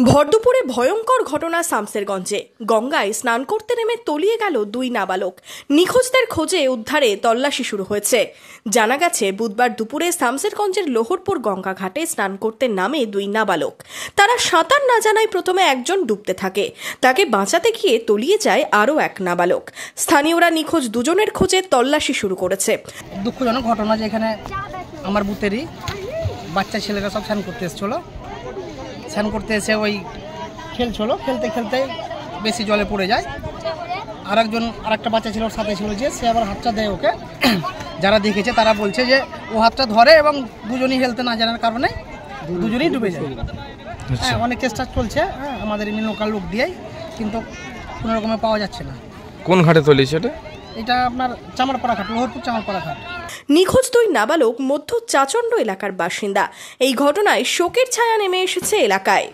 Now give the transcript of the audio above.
ভরদুপুরে ভয়ঙ্কর ঘটনা শামসেরগঞ্জে। গঙ্গায় স্নান করতে নেমে তলিয়ে গেল দুই নাবালক। নিখোঁজদের খোঁজে উদ্ধারে তল্লাশি শুরু হয়েছে। জানা গেছে, বুধবার দুপুরে শামসেরগঞ্জের লোহরপুর গঙ্গা ঘাটে স্নান করতে নামে দুই নাবালক। তারা সাঁতার না জানায় প্রথমে একজন ডুবতে থাকে, তাকে বাঁচাতে গিয়ে তলিয়ে যায় আরও এক নাবালক। স্থানীয়রা নিখোঁজ দুজনের খোঁজে তল্লাশি শুরু করেছে। দুঃখজনক ঘটনা যে এখানে আমার বুথেরই বাচ্চা ছেলেরা সব স্নান করতে এসেছিলো। স্নান করতে এসে ওই খেলছিল, খেলতে খেলতে বেশি জলে পড়ে যায়। আরেকটা বাচ্চা ছিল, ওর সাথে ছিল, যে সে আবার হাতটা দেয় ওকে। যারা দেখেছে তারা বলছে যে ও হাতটা ধরে এবং দুজনই হেলতে না জানার কারণে দুজনেই ডুবে যায়। হ্যাঁ, অনেক চেষ্টা চলছে আমাদের এমনি লোকাল লোক দিয়েই, কিন্তু কোনো রকমে পাওয়া যাচ্ছে না। কোন ঘাটে তলিয়েছে এটা আপনার চামারপাড়া ঘাট, লোহরপুর চামারপাড়া ঘাট। নিখোঁজ দুই নাবালক মধ্য চাচণ্ড এলাকার বাসিন্দা। এই ঘটনায় শোকের ছায়া নেমে এসেছে এলাকায়।